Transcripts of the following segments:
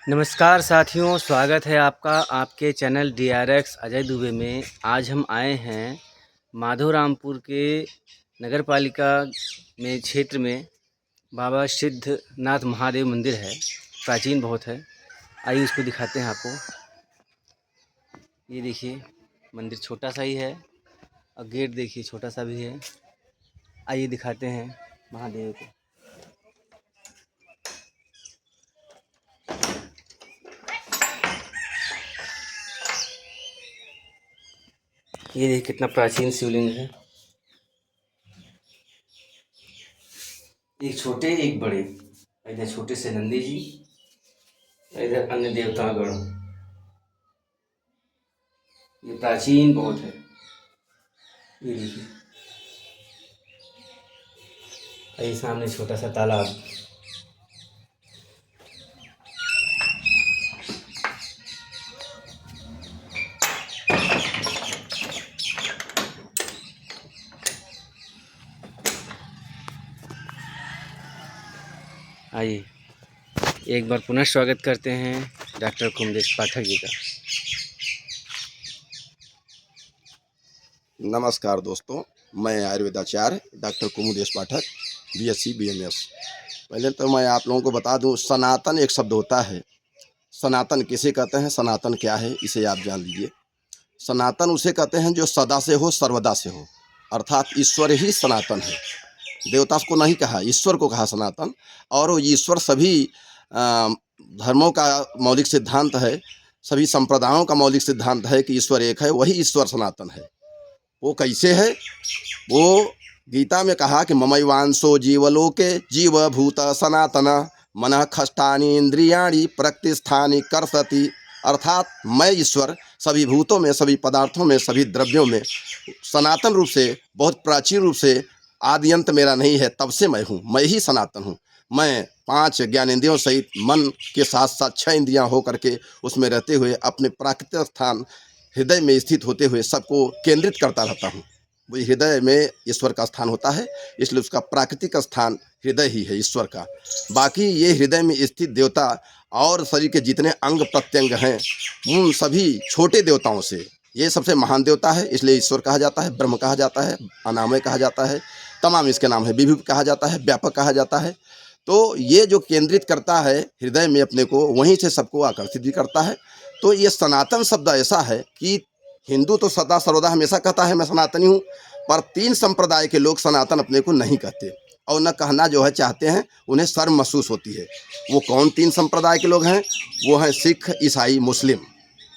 नमस्कार साथियों, स्वागत है आपका आपके चैनल DRX अजय दुबे में। आज हम आए हैं माधोरामपुर के नगर पालिका में क्षेत्र में बाबा सिद्धनाथ महादेव मंदिर है। प्राचीन बहुत है। आइए उसको दिखाते हैं आपको। ये देखिए, मंदिर छोटा सा ही है और गेट देखिए छोटा सा भी है। आइए दिखाते हैं महादेव को। ये देखिए कितना प्राचीन शिवलिंग है। एक छोटे एक बड़े। इधर छोटे से नंदी जी, इधर अन्य देवतागण। ये प्राचीन बहुत है। ये देखिए, ये सामने छोटा सा तालाब। आइए एक बार पुनः स्वागत करते हैं डॉक्टर कुमदेश पाठक जी का। नमस्कार दोस्तों, मैं आयुर्वेदाचार्य डॉक्टर कुमुदेश पाठक BSc BMS। पहले तो मैं आप लोगों को बता दूं, सनातन एक शब्द होता है। सनातन किसे कहते हैं, सनातन क्या है, इसे आप जान लीजिए। सनातन उसे कहते हैं जो सदा से हो, सर्वदा से हो, अर्थात ईश्वर ही सनातन है। देवता को नहीं कहा, ईश्वर को कहा सनातन। और वो ईश्वर सभी धर्मों का मौलिक सिद्धांत है, सभी संप्रदायों का मौलिक सिद्धांत है कि ईश्वर एक है, वही ईश्वर सनातन है। वो कैसे है? वो गीता में कहा कि ममैवांशो जीवलोके जीवभूत सनातन मनः खष्टानि इंद्रियाणि प्रकृतिस्थानि कर्षति। अर्थात मैं ईश्वर सभी भूतों में, सभी पदार्थों में, सभी द्रव्यों में सनातन रूप से, बहुत प्राचीन रूप से, आदि अंत मेरा नहीं है, तब से मैं हूँ। मैं ही सनातन हूँ। मैं 5 ज्ञानेंद्रियों सहित मन के साथ साथ 6 इंद्रियाँ हो करके उसमें रहते हुए अपने प्राकृतिक स्थान हृदय में स्थित होते हुए सबको केंद्रित करता रहता हूँ। वही हृदय में ईश्वर का स्थान होता है, इसलिए उसका प्राकृतिक स्थान हृदय ही है ईश्वर का। बाकी ये हृदय में स्थित देवता और शरीर के जितने अंग प्रत्यंग हैं, उन सभी छोटे देवताओं से ये सबसे महान देवता है, इसलिए ईश्वर कहा जाता है, ब्रह्म कहा जाता है, अनामय कहा जाता है, तमाम इसके नाम है, विभु कहा जाता है, व्यापक कहा जाता है। तो ये जो केंद्रित करता है हृदय में अपने को, वहीं से सबको आकर्षित भी करता है। तो ये सनातन शब्द ऐसा है कि हिंदू तो सदा सर्वदा हमेशा कहता है मैं सनातनी हूँ, पर 3 संप्रदाय के लोग सनातन अपने को नहीं कहते और न कहना जो है चाहते हैं, उन्हें शर्म महसूस होती है। वो कौन 3 संप्रदाय के लोग हैं? वो हैं सिख, ईसाई, मुस्लिम।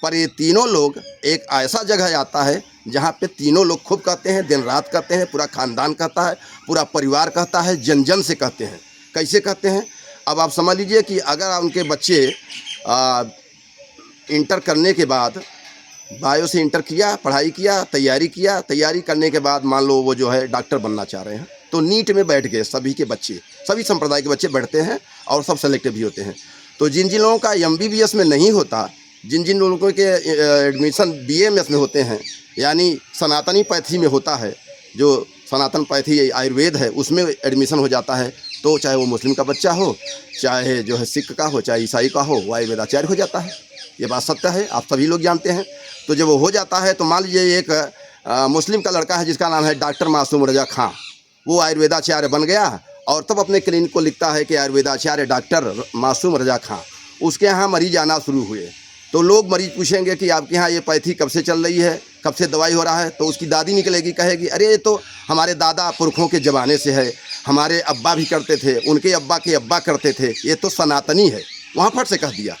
पर ये तीनों लोग एक ऐसा जगह आता है जहाँ पे तीनों लोग खूब कहते हैं, दिन रात कहते हैं, पूरा खानदान कहता है, पूरा परिवार कहता है, जन जन से कहते हैं। कैसे कहते हैं? अब आप समझ लीजिए कि अगर उनके बच्चे इंटर करने के बाद, बायो से इंटर किया, पढ़ाई किया, तैयारी करने के बाद मान लो वो जो है डॉक्टर बनना चाह रहे हैं, तो नीट में बैठ गए सभी के बच्चे, सभी संप्रदाय के बच्चे बैठते हैं और सब सेलेक्ट भी होते हैं। तो जिन जिन लोगों का MBBS में नहीं होता, जिन जिन लोगों के एडमिशन BAMS में होते हैं, यानी सनातनी पैथी में होता है, जो सनातन पैथी आयुर्वेद है, उसमें एडमिशन हो जाता है, तो चाहे वो मुस्लिम का बच्चा हो, चाहे जो है सिख का हो, चाहे ईसाई का हो, वो आयुर्वेदाचार्य हो जाता है। ये बात सत्य है, आप सभी लोग जानते हैं। तो जब वो हो जाता है तो मान लीजिए एक मुस्लिम का लड़का है जिसका नाम है डॉक्टर मासूम रजा खां, वो आयुर्वेदाचार्य बन गया और तब अपने क्लिनिक को लिखता है कि आयुर्वेदाचार्य डॉक्टर मासूम रजा खां। उसके यहाँ मरीज आना शुरू हुए, तो लोग मरीज पूछेंगे कि आपके यहाँ ये पैथी कब से चल रही है, कब से दवाई हो रहा है? तो उसकी दादी निकलेगी, कहेगी अरे ये तो हमारे दादा पुरखों के ज़माने से है, हमारे अब्बा भी करते थे, उनके अब्बा के अब्बा करते थे, ये तो सनातनी है। वहाँ फट से कह दिया।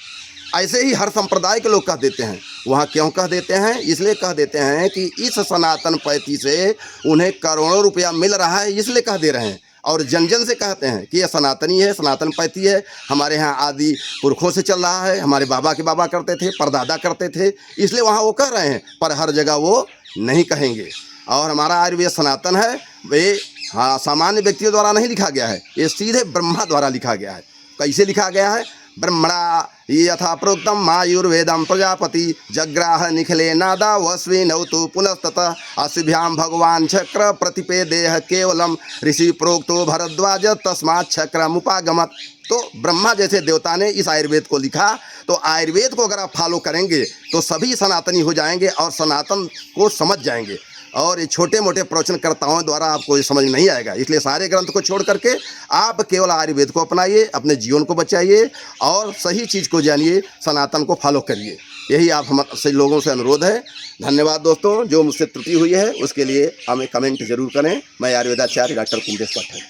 ऐसे ही हर संप्रदाय के लोग कह देते हैं। वहाँ क्यों कह देते हैं? इसलिए कह देते हैं कि इस सनातन पैथी से उन्हें करोड़ों रुपया मिल रहा है, इसलिए कह दे रहे हैं। और जन जन से कहते हैं कि यह सनातनी है, सनातन पैथी है, हमारे यहाँ आदि पुरखों से चल रहा है, हमारे बाबा के बाबा करते थे, परदादा करते थे, इसलिए वहाँ वो कह रहे हैं, पर हर जगह वो नहीं कहेंगे। और हमारा आयुर्वेद सनातन है, वे सामान्य व्यक्तियों द्वारा नहीं लिखा गया है, ये सीधे ब्रह्मा द्वारा लिखा गया है। कैसे लिखा गया है? ब्रह्मणा यथा प्रोक्तम मायुर्वेदम प्रजापति जग्राह निखिले नादा वस्विनौ तु पुनस्ततः अश्भ्याम भगवान चक्र प्रतिपेदेह केवलम ऋषि प्रोक्तो भरद्वाज तस्मात् चक्रमुपागमत्। तो ब्रह्मा जैसे देवता ने इस आयुर्वेद को लिखा, तो आयुर्वेद को अगर आप फॉलो करेंगे तो सभी सनातनी हो जाएंगे और सनातन को समझ जाएंगे। और ये छोटे मोटे प्रवचनकर्ताओं द्वारा आपको ये समझ नहीं आएगा, इसलिए सारे ग्रंथ को छोड़ करके आप केवल आयुर्वेद को अपनाइए, अपने जीवन को बचाइए और सही चीज़ को जानिए, सनातन को फॉलो करिए। यही आप हमारे लोगों से अनुरोध है। धन्यवाद दोस्तों, जो मुझसे त्रुटि हुई है उसके लिए हमें कमेंट जरूर करें। मैं आयुर्वेदाचार्य डॉक्टर कुमुदेश पाठक।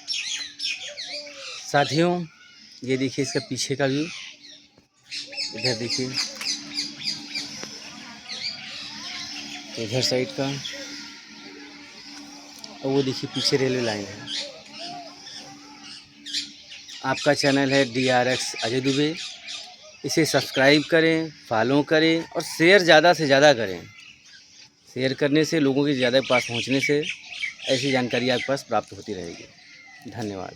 साथियों, ये देखिए इसका पीछे का व्यू, इधर देखिए, इधर साइड का, और वो देखिए पीछे रेलवे लाइन है। आपका चैनल है DRX अजय दुबे, इसे सब्सक्राइब करें, फॉलो करें और शेयर ज़्यादा से ज़्यादा करें। शेयर करने से लोगों के ज़्यादा पास पहुंचने से ऐसी जानकारी आपके पास प्राप्त होती रहेगी। धन्यवाद।